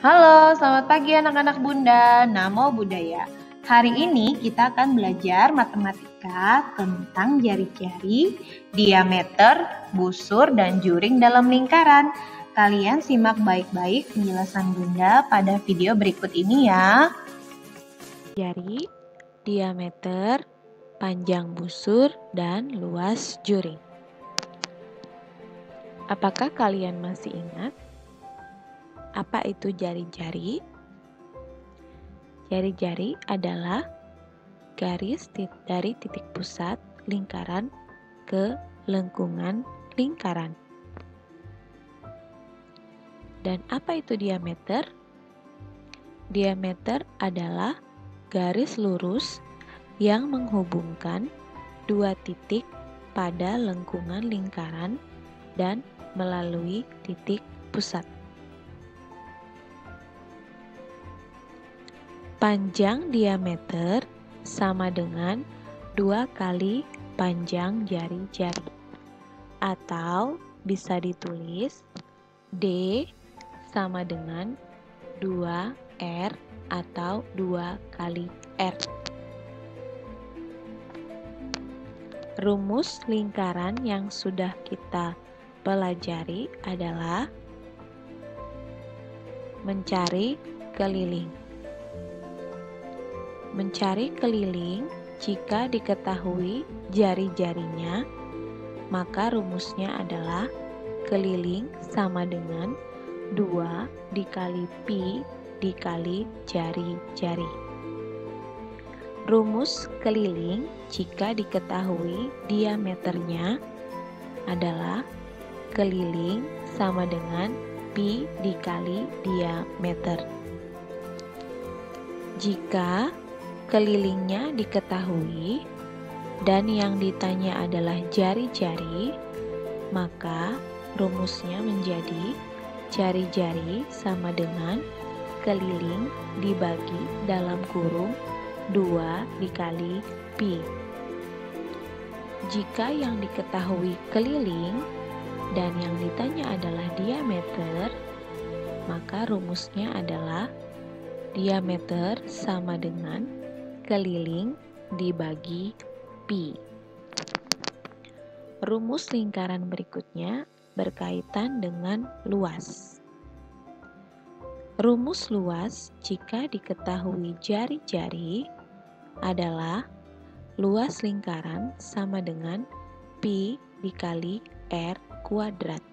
Halo, selamat pagi anak-anak Bunda. Namo Buddhaya. Hari ini kita akan belajar matematika tentang jari-jari, diameter, busur, dan juring dalam lingkaran. Kalian simak baik-baik penjelasan Bunda pada video berikut ini ya. Jari, diameter, panjang busur, dan luas juring. Apakah kalian masih ingat apa itu jari-jari? Jari-jari adalah garis dari titik pusat lingkaran ke lengkungan lingkaran. Dan apa itu diameter? Diameter adalah garis lurus yang menghubungkan dua titik pada lengkungan lingkaran dan melalui titik pusat. Panjang diameter sama dengan 2 kali panjang jari-jari, atau bisa ditulis D sama dengan 2R atau 2 kali R. Rumus lingkaran yang sudah kita pelajari adalah mencari keliling. Mencari keliling jika diketahui jari-jarinya, maka rumusnya adalah keliling sama dengan 2 dikali pi dikali jari-jari. Rumus keliling jika diketahui diameternya adalah keliling sama dengan pi dikali diameter. Jika kelilingnya diketahui dan yang ditanya adalah jari-jari, maka rumusnya menjadi jari-jari sama dengan keliling dibagi dalam kurung 2 dikali pi. Jika yang diketahui keliling dan yang ditanya adalah diameter, maka rumusnya adalah diameter sama dengan keliling dibagi pi. Rumus lingkaran berikutnya berkaitan dengan luas. Rumus luas jika diketahui jari-jari adalah luas lingkaran sama dengan pi dikali R kuadrat.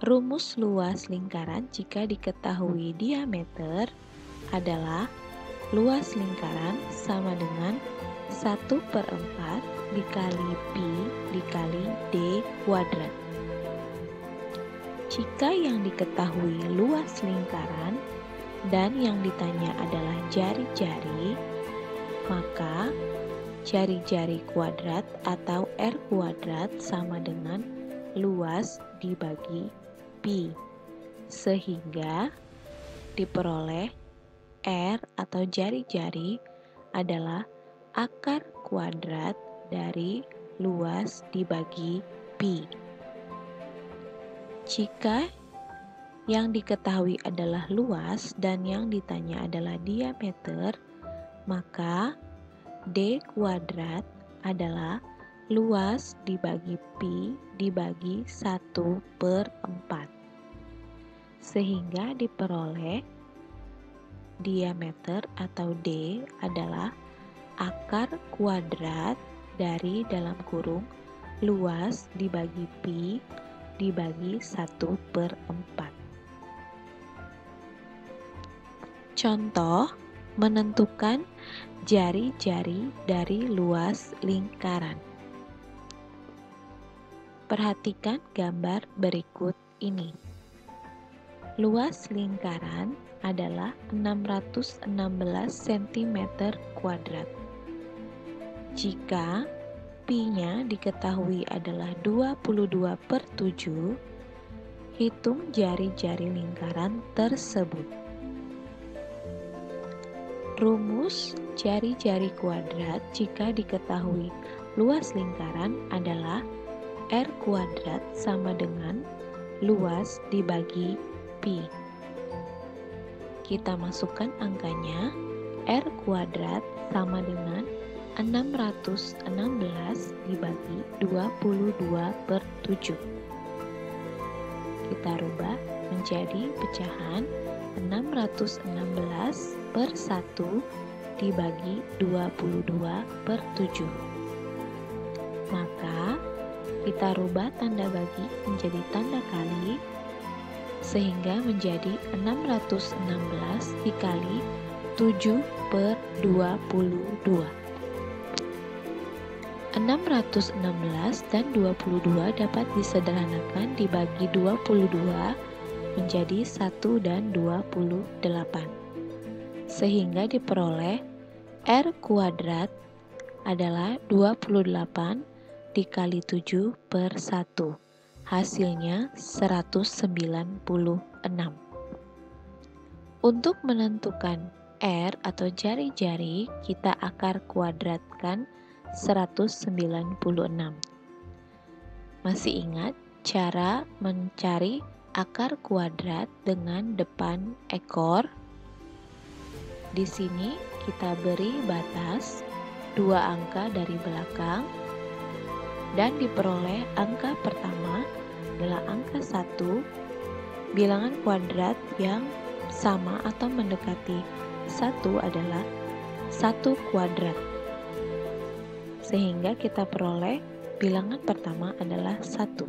Rumus luas lingkaran jika diketahui diameter adalah luas lingkaran sama dengan 1/4 dikali pi dikali D kuadrat. Jika yang diketahui luas lingkaran dan yang ditanya adalah jari-jari, maka jari-jari kuadrat atau R kuadrat sama dengan luas dibagi pi, sehingga diperoleh R atau jari-jari adalah akar kuadrat dari luas dibagi pi. Jika yang diketahui adalah luas dan yang ditanya adalah diameter, maka D kuadrat adalah luas dibagi pi dibagi 1/4, sehingga diperoleh diameter atau D adalah akar kuadrat dari dalam kurung luas dibagi pi dibagi 1/4. Contoh menentukan jari-jari dari luas lingkaran. Perhatikan gambar berikut ini. Luas lingkaran adalah 616 cm kuadrat. Jika pi-nya diketahui adalah 22/7, hitung jari-jari lingkaran tersebut. Rumus jari-jari kuadrat jika diketahui luas lingkaran adalah R kuadrat sama dengan luas dibagi pi. kita masukkan angkanya. R kuadrat sama dengan 616 dibagi 22/7. Kita rubah menjadi pecahan 616/1 dibagi 22/7. Maka kita rubah tanda bagi menjadi tanda kali sehingga menjadi 616 dikali 7/22. 616 dan 22 dapat disederhanakan dibagi 22 menjadi 1 dan 28. Sehingga diperoleh R kuadrat adalah 28 dikali 7/1. Hasilnya 196. Untuk menentukan R atau jari-jari, kita akar kuadratkan 196. Masih ingat cara mencari akar kuadrat dengan depan ekor? Di sini kita beri batas 2 angka dari belakang dan diperoleh angka pertama adalah angka 1, bilangan kuadrat yang sama atau mendekati 1 adalah 1 kuadrat. Sehingga kita peroleh bilangan pertama adalah 1.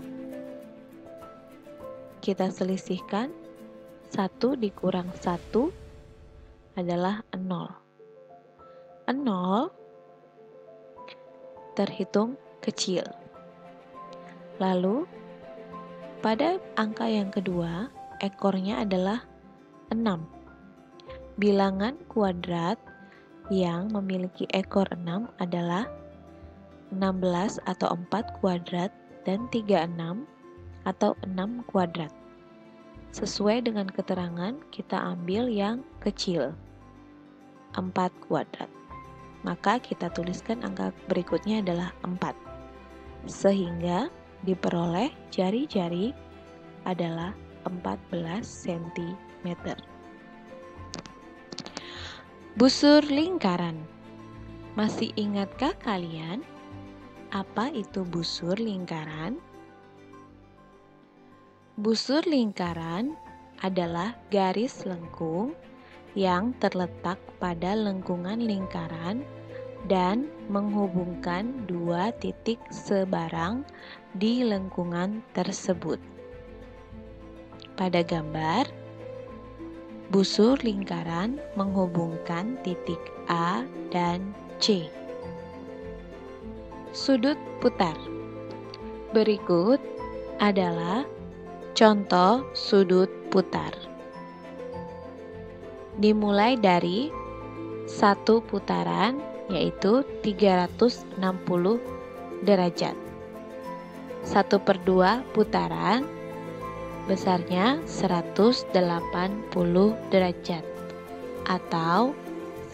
Kita selisihkan 1 dikurang 1 adalah 0. 0 terhitung kecil. Lalu pada angka yang kedua, ekornya adalah 6. Bilangan kuadrat yang memiliki ekor 6 adalah 16 atau 4 kuadrat dan 36 atau 6 kuadrat. Sesuai dengan keterangan, kita ambil yang kecil, 4 kuadrat. Maka kita tuliskan angka berikutnya adalah 4. Sehingga diperoleh jari-jari adalah 14 cm. Busur lingkaran. Masih ingatkah kalian apa itu busur lingkaran? Busur lingkaran adalah garis lengkung yang terletak pada lengkungan lingkaran dan menghubungkan 2 titik sebarang di lengkungan tersebut. Pada gambar, busur lingkaran menghubungkan titik A dan C. Sudut putar. Berikut adalah contoh sudut putar. Dimulai dari 1 putaran, yaitu 360 derajat. 1/2 putaran besarnya 180 derajat atau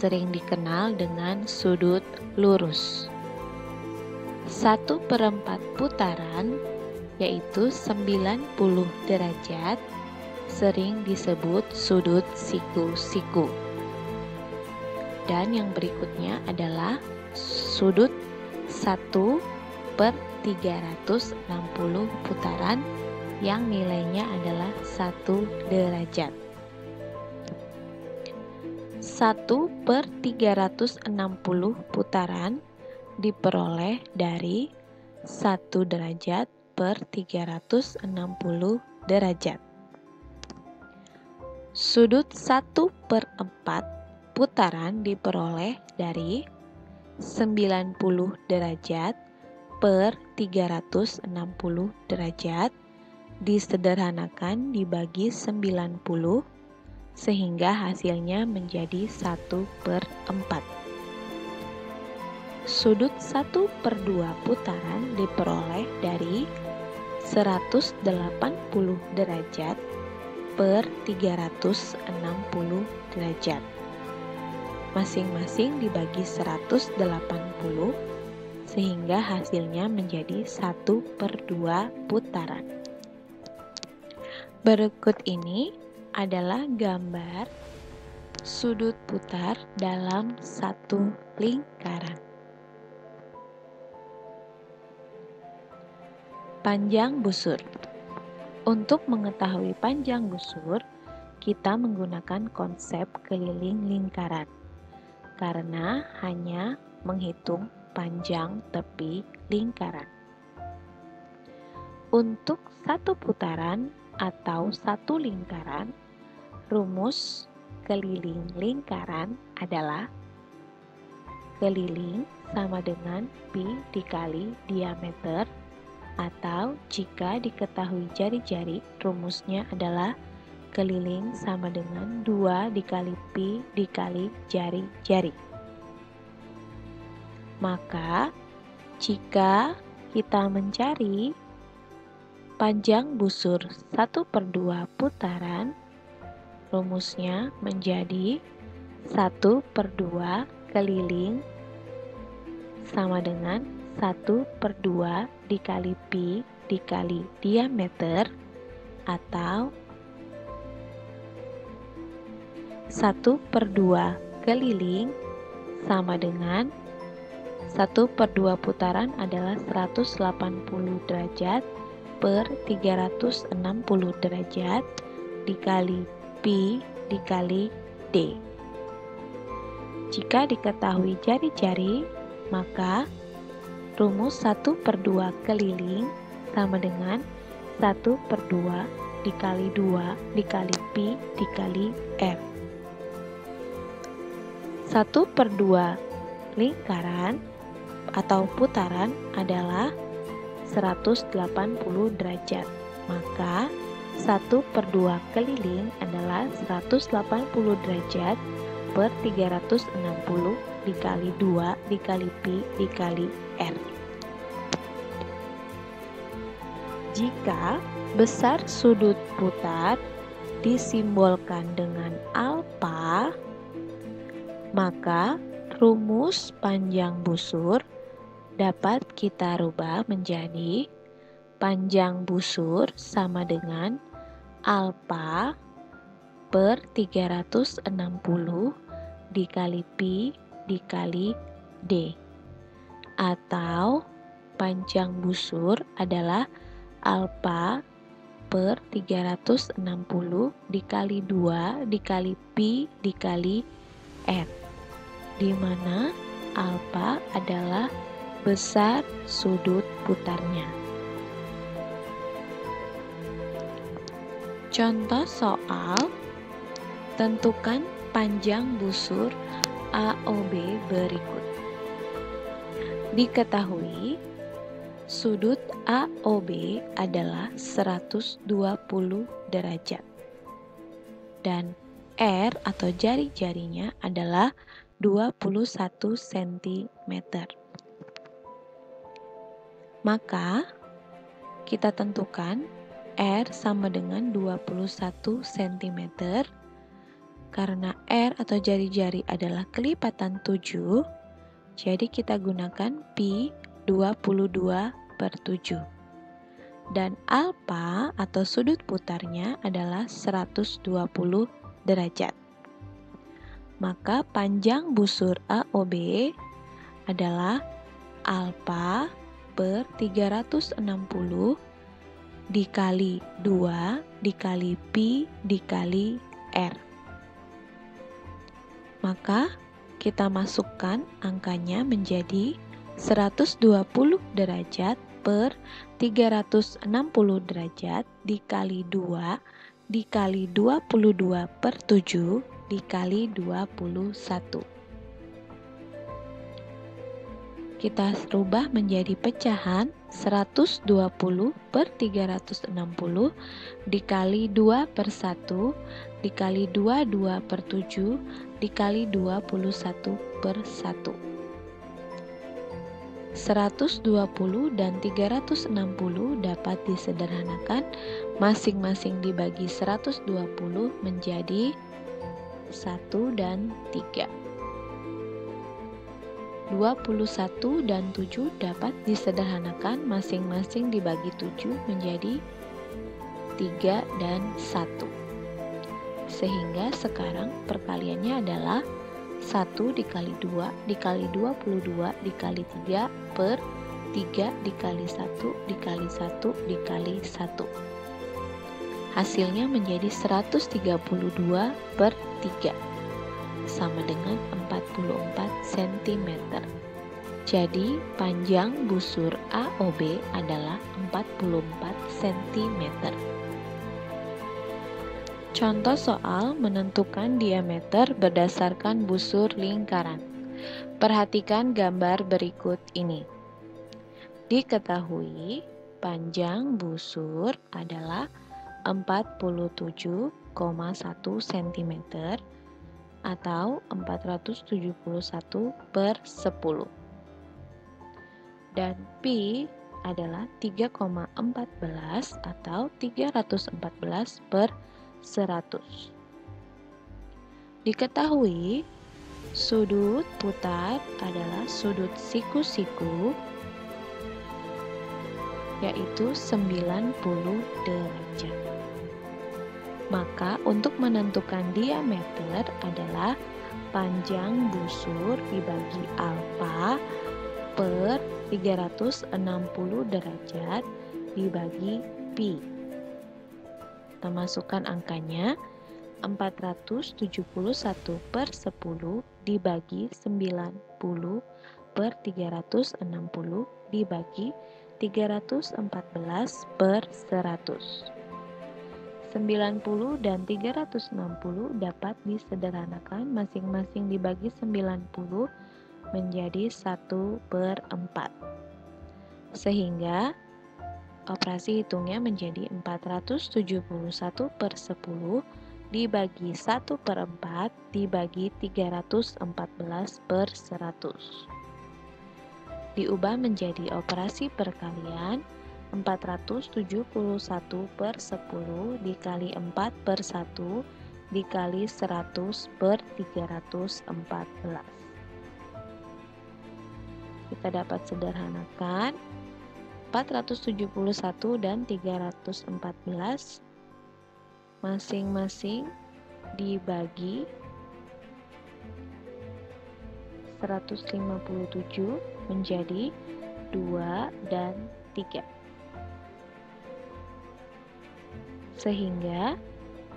sering dikenal dengan sudut lurus. 1/4 putaran yaitu 90 derajat sering disebut sudut siku-siku. Dan yang berikutnya adalah sudut 1/360 putaran yang nilainya adalah 1 derajat. 1/360 putaran diperoleh dari 1 derajat per 360 derajat. Sudut 1/4 putaran diperoleh dari 90 derajat per 360 derajat disederhanakan dibagi 90 sehingga hasilnya menjadi 1/4. Sudut 1/2 putaran diperoleh dari 180 derajat per 360 derajat. Masing-masing dibagi 180 sehingga hasilnya menjadi 1/2 putaran. Berikut ini adalah gambar sudut putar dalam satu lingkaran. Panjang busur. Untuk mengetahui panjang busur, kita menggunakan konsep keliling lingkaran, karena hanya menghitung panjang tepi lingkaran. Untuk satu putaran atau satu lingkaran, rumus keliling lingkaran adalah keliling sama dengan pi dikali diameter, atau jika diketahui jari-jari, rumusnya adalah keliling sama dengan 2 dikali pi dikali jari-jari. Maka, jika kita mencari panjang busur 1/2 putaran, rumusnya menjadi 1/2 keliling sama dengan 1/2 dikali pi dikali diameter, atau 1/2 keliling sama dengan 1/2 putaran adalah 180 derajat per 360 derajat dikali pi dikali d. Jika diketahui jari-jari, maka rumus 1/2 keliling sama dengan 1/2 dikali 2 dikali pi dikali r. 1/2 lingkaran atau putaran adalah 180 derajat. Maka 1/2 keliling adalah 180 derajat per 360 dikali 2 dikali pi dikali r. Jika besar sudut putar disimbolkan dengan alfa, maka rumus panjang busur dapat kita rubah menjadi panjang busur sama dengan alfa per 360 dikali pi dikali d, atau panjang busur adalah alfa per 360 dikali 2 dikali pi dikali r, di mana alfa adalah besar sudut putarnya. Contoh soal, tentukan panjang busur AOB berikut. Diketahui sudut AOB adalah 120 derajat dan R atau jari-jarinya adalah 21 cm. Maka kita tentukan R sama dengan 21 cm. Karena R atau jari-jari adalah kelipatan 7, jadi kita gunakan pi 22/7. Dan alfa atau sudut putarnya adalah 120 derajat. Maka panjang busur AOB adalah alfa per 360 dikali 2 dikali pi dikali r. Maka kita masukkan angkanya menjadi 120 derajat per 360 derajat dikali 2 dikali 22/7 dikali 21. Kita rubah menjadi pecahan 120/360 dikali 2/1 dikali 22/7 dikali 21/1. 120 dan 360 dapat disederhanakan, masing-masing dibagi 120 menjadi 1 dan 3. 21 dan 7 dapat disederhanakan, masing-masing dibagi 7 menjadi 3 dan 1. Bisa Sehingga sekarang perkaliannya adalah 1 dikali 2 dikali 22 dikali 3 per 3 dikali 1 dikali 1 dikali 1. Hasilnya menjadi 132 per 3 sama dengan 44 cm. Jadi panjang busur AOB adalah 44 cm. Contoh soal menentukan diameter berdasarkan busur lingkaran. Perhatikan gambar berikut ini. Diketahui panjang busur adalah 47,1 cm atau 471 per 10. Dan pi adalah 3,14 atau 314 per 100. Diketahui sudut putar adalah sudut siku-siku, yaitu 90 derajat. Maka untuk menentukan diameter adalah panjang busur dibagi alfa per 360 derajat dibagi pi. Kita masukkan angkanya 471 per 10 dibagi 90 per 360 dibagi 314 per 100. 90 dan 360 dapat disederhanakan masing-masing dibagi 90 menjadi 1 per 4. Sehingga operasi hitungnya menjadi 471 per 10 dibagi 1 per 4 dibagi 314 per 100. Diubah menjadi operasi perkalian 471 per 10 dikali 4 per 1 dikali 100 per 314. Kita dapat sederhanakan 471 dan 314 masing-masing dibagi 157 menjadi 2 dan 3. Sehingga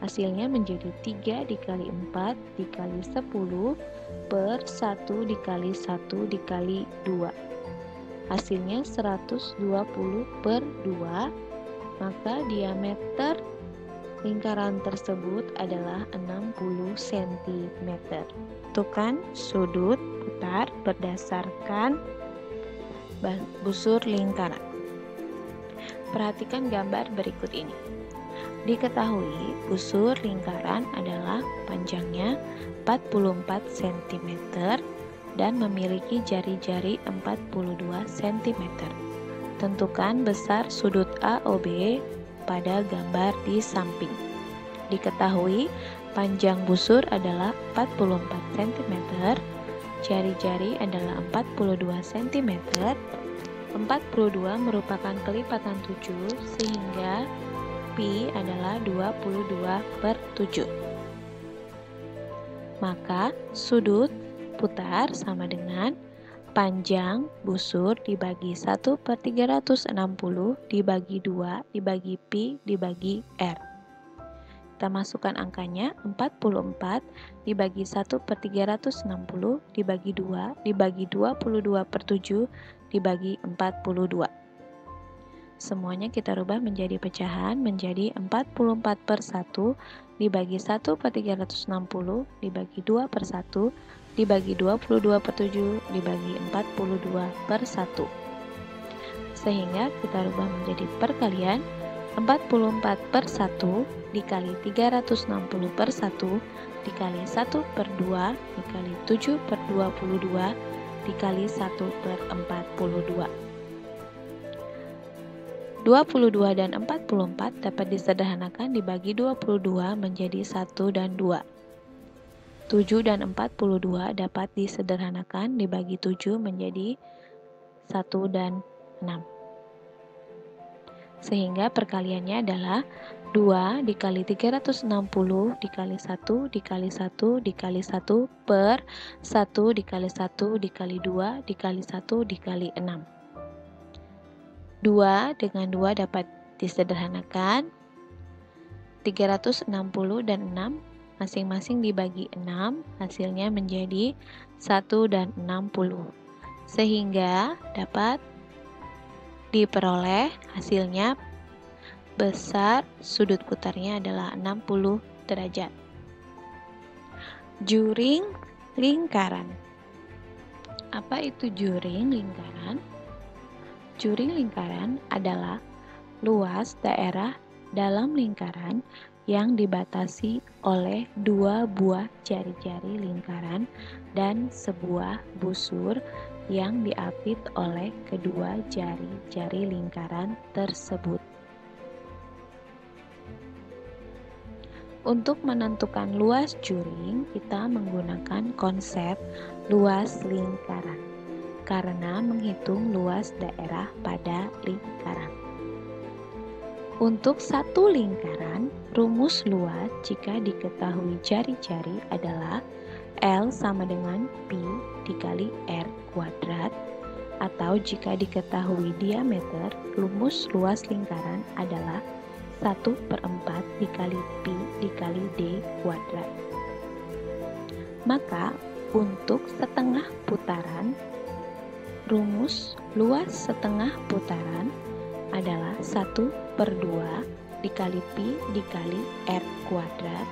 hasilnya menjadi 3 dikali 4 dikali 10 per 1 dikali 1 dikali 2. Hasilnya 120 per 2, maka diameter lingkaran tersebut adalah 60 cm. Tentukan sudut putar berdasarkan busur lingkaran. Perhatikan gambar berikut ini. Diketahui busur lingkaran adalah panjangnya 44 cm dan memiliki jari-jari 42 cm. Tentukan besar sudut AOB pada gambar di samping. Diketahui panjang busur adalah 44 cm, jari-jari adalah 42 cm. 42 merupakan kelipatan 7 sehingga pi adalah 22 per 7. Maka sudut putar sama dengan panjang busur dibagi 1 per 360 dibagi 2 dibagi pi dibagi r. Kita masukkan angkanya 44 dibagi 1 per 360 dibagi 2 dibagi 22 per 7 dibagi 42. Semuanya kita rubah menjadi pecahan menjadi 44 per 1 dibagi 1 per 360 dibagi 2 per 1 dibagi 22 per 7 dibagi 42 per 1. Sehingga kita rubah menjadi perkalian 44 per 1 dikali 360 per 1 dikali 1 per 2 dikali 7 per 22 dikali 1 per 42. 22 dan 44 dapat disederhanakan dibagi 22 menjadi 1 dan 2. 7 dan 42 dapat disederhanakan dibagi 7 menjadi 1 dan 6. Sehingga perkaliannya adalah 2 dikali 360 dikali 1 dikali 1 dikali 1 per 1 dikali 1 dikali 2 dikali 1 dikali 6. 2 dengan 2 dapat disederhanakan. 360 dan 6 masing-masing dibagi 6, hasilnya menjadi 1 dan 60. Sehingga dapat diperoleh hasilnya besar sudut putarnya adalah 60 derajat. Juring lingkaran. Apa itu juring lingkaran? Juring lingkaran adalah luas daerah dalam lingkaran yang dibatasi oleh dua buah jari-jari lingkaran dan sebuah busur yang diapit oleh kedua jari-jari lingkaran tersebut. Untuk menentukan luas juring, kita menggunakan konsep luas lingkaran karena menghitung luas daerah pada lingkaran. Untuk satu lingkaran, rumus luas jika diketahui jari-jari adalah L sama dengan Pi dikali R kuadrat, atau jika diketahui diameter, rumus luas lingkaran adalah 1/4 dikali Pi dikali D kuadrat. Maka untuk setengah putaran, rumus luas setengah putaran adalah 1/2 dikali Pi dikali R kuadrat.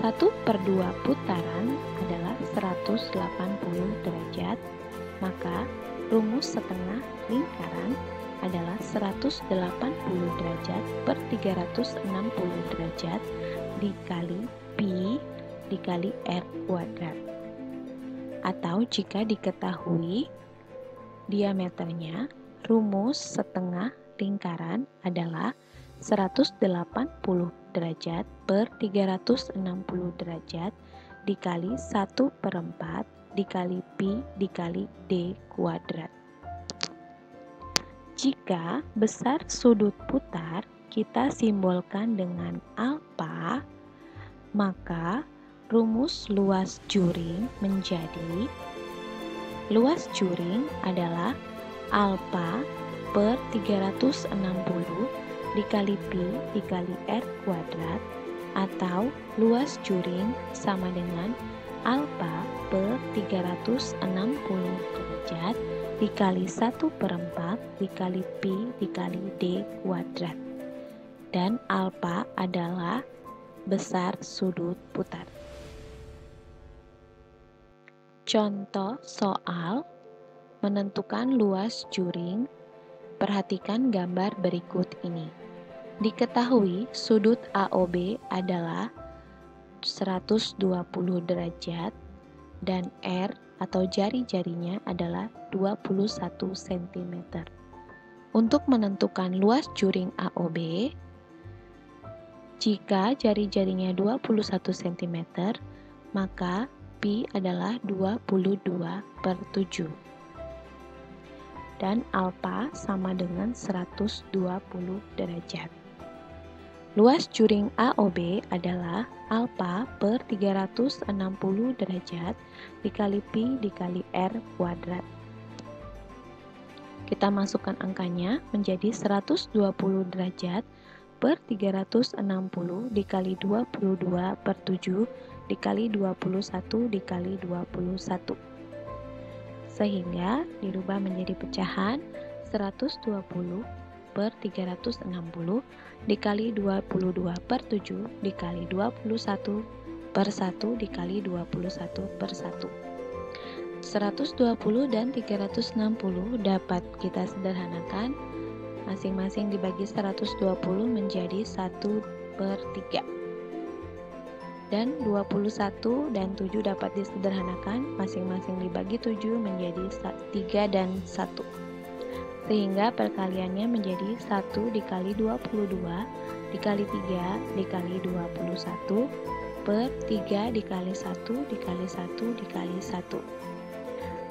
1/2 putaran adalah 180 derajat, maka rumus setengah lingkaran adalah 180 derajat per 360 derajat dikali Pi dikali R kuadrat. Atau jika diketahui diameternya, rumus setengah lingkaran adalah 180 derajat per 360 derajat dikali 1/4 dikali Pi dikali D kuadrat. Jika besar sudut putar kita simbolkan dengan alfa, maka rumus luas juring menjadi luas juring adalah alfa per 360 dikali Pi dikali R kuadrat, atau luas juring sama dengan alfa per 360 derajat dikali 1/4 dikali Pi dikali D kuadrat. Dan alfa adalah besar sudut putar. Contoh soal menentukan luas juring. Perhatikan gambar berikut ini. Diketahui sudut AOB adalah 120 derajat dan R atau jari-jarinya adalah 21 cm. Untuk menentukan luas juring AOB, jika jari-jarinya 21 cm, maka Pi adalah 22/7. Dan alfa sama dengan 120 derajat. Luas juring AOB adalah alfa per 360 derajat dikali Pi dikali R kuadrat. Kita masukkan angkanya menjadi 120 derajat per 360 dikali 22/7 dikali 21 dikali 21. Sehingga dirubah menjadi pecahan 120 per 360 dikali 22/7 dikali 21 per 1 dikali 21 per 1. 120 dan 360 dapat kita sederhanakan, masing-masing dibagi 120 menjadi 1/3. Dan 21 dan 7 dapat disederhanakan, masing-masing dibagi 7 menjadi 3 dan 1. Sehingga perkaliannya menjadi 1 dikali 22 dikali 3 dikali 21 per 3 dikali 1 dikali 1 dikali 1.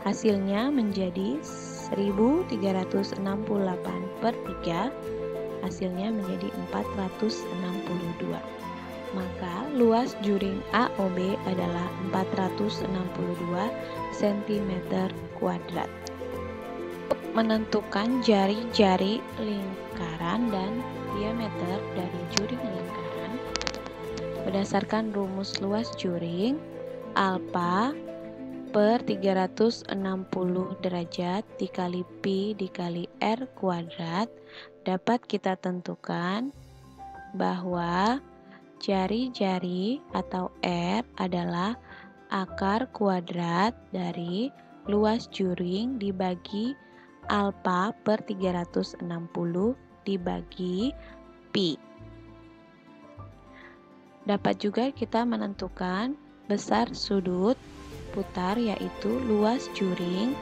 Hasilnya menjadi 1368/3 hasilnya menjadi 462. Maka luas juring AOB adalah 462 cm kuadrat. Untuk menentukan jari-jari lingkaran dan diameter dari juring lingkaran, berdasarkan rumus luas juring, alfa per 360 derajat dikali pi dikali r kuadrat, dapat kita tentukan bahwa jari-jari atau R adalah akar kuadrat dari luas juring dibagi alfa per 360 dibagi pi. Dapat juga kita menentukan besar sudut putar, yaitu luas juring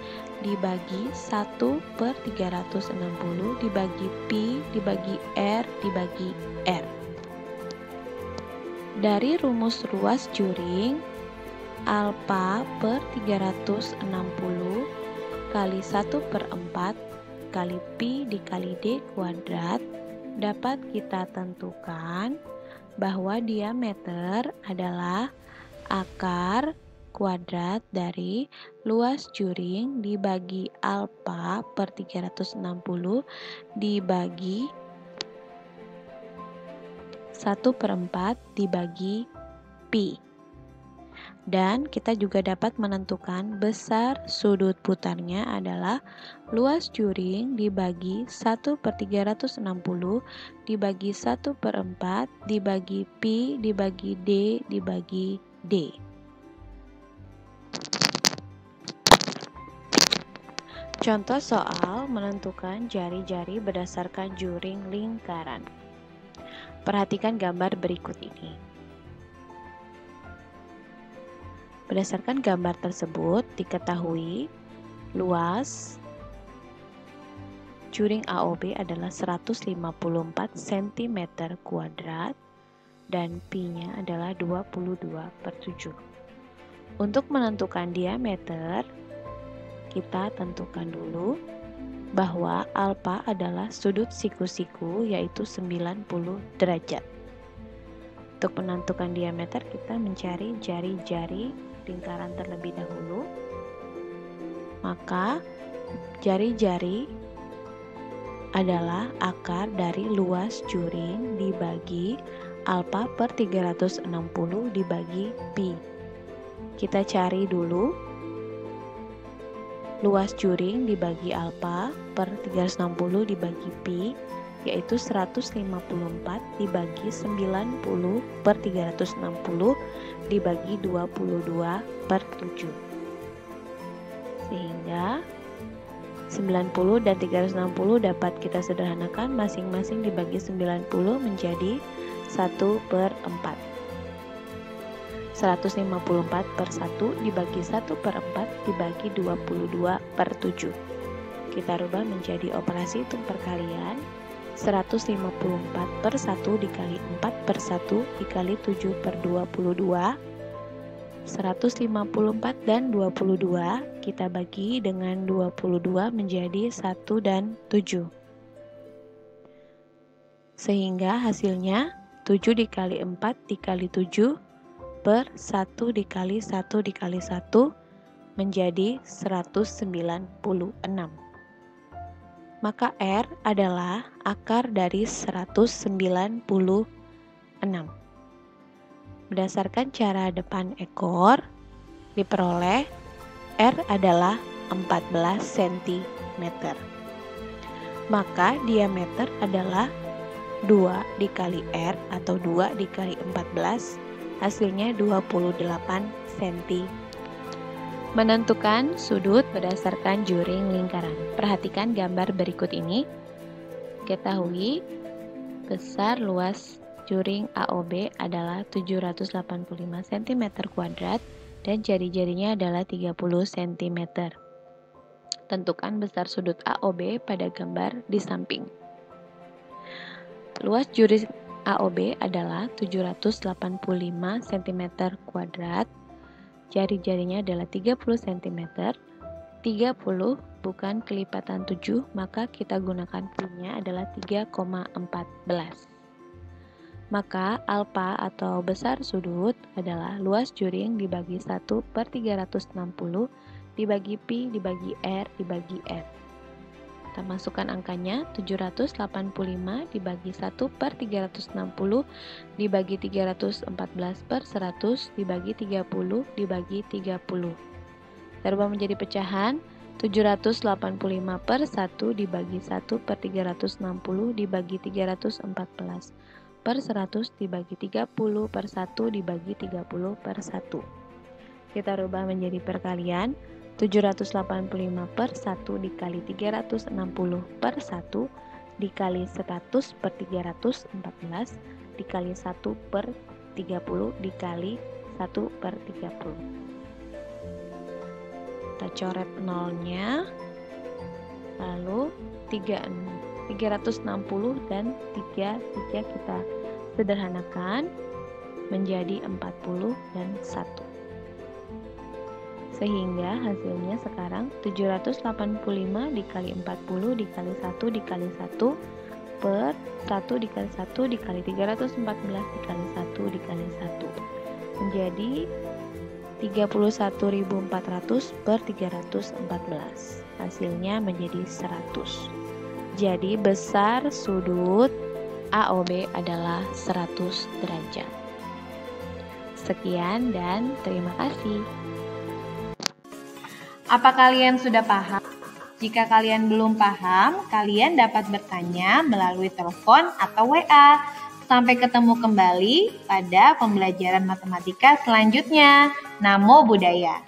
dibagi 1 per 360 dibagi pi dibagi R dibagi R. Dari rumus luas juring, alfa per 360 kali 1/4 kali pi dikali d kuadrat, dapat kita tentukan bahwa diameter adalah akar kuadrat dari luas juring dibagi alfa per 360 dibagi 1/4 dibagi pi. Dan kita juga dapat menentukan besar sudut putarnya adalah luas juring dibagi 1/360 dibagi 1/4 dibagi pi dibagi d dibagi d. Contoh soal menentukan jari-jari berdasarkan juring lingkaran. Perhatikan gambar berikut ini. Berdasarkan gambar tersebut, diketahui luas juring AOB adalah 154 cm kuadrat dan pi-nya adalah 22/7. Untuk menentukan diameter, kita tentukan dulu bahwa alfa adalah sudut siku-siku, yaitu 90 derajat. Untuk menentukan diameter, kita mencari jari-jari lingkaran terlebih dahulu. Maka jari-jari adalah akar dari luas juring dibagi alfa per 360 dibagi pi. Kita cari dulu luas juring dibagi alfa per 360 dibagi pi, yaitu 154 dibagi 90 per 360 dibagi 22/7. Sehingga 90 dan 360 dapat kita sederhanakan, masing-masing dibagi 90 menjadi 1/4. 154/1 dibagi 1/4 dibagi 22/7. Kita rubah menjadi operasi hitung perkalian. 154/1 dikali 4/1 dikali 7/22. 154 dan 22 kita bagi dengan 22 menjadi 1 dan 7. Sehingga hasilnya 7 dikali 4 dikali 7 per 1 dikali 1 dikali 1 menjadi 196. Maka R adalah akar dari 196. Berdasarkan cara depan ekor, diperoleh R adalah 14 cm. Maka diameter adalah 2 dikali R atau 2 dikali 14, hasilnya 28 cm. Menentukan sudut berdasarkan juring lingkaran. Perhatikan gambar berikut ini. Ketahui besar luas juring AOB adalah 785 cm kuadrat dan jari-jarinya adalah 30 cm. Tentukan besar sudut AOB pada gambar di samping. Luas juring AOB adalah 785 cm kuadrat. Jari-jarinya adalah 30 cm. 30 bukan kelipatan 7, maka kita gunakan Pi-nya adalah 3,14. Maka alfa atau besar sudut adalah luas juring dibagi 1/360 dibagi Pi dibagi R dibagi F. Kita masukkan angkanya, 785 dibagi 1/360 dibagi 314/100 dibagi 30 dibagi 30. Kita rubah menjadi pecahan, 785/1 dibagi 1/360 dibagi 314/100 dibagi 30/1 dibagi 30/1. Kita rubah menjadi perkalian, 785/1 dikali 360/1 dikali 100/314 dikali 1/30 dikali 1/30. Kita coret nolnya, lalu 360 dan 3 kita sederhanakan menjadi 40 dan 1. Sehingga hasilnya sekarang 785 dikali 40 dikali 1 dikali 1 per 1 dikali 1 dikali 314 dikali 1 dikali 1 menjadi 31.400 per 314. Hasilnya menjadi 100. Jadi besar sudut AOB adalah 100 derajat. Sekian dan terima kasih. Apa kalian sudah paham? Jika kalian belum paham, kalian dapat bertanya melalui telepon atau WA. Sampai ketemu kembali pada pembelajaran matematika selanjutnya. Namo Buddhaya.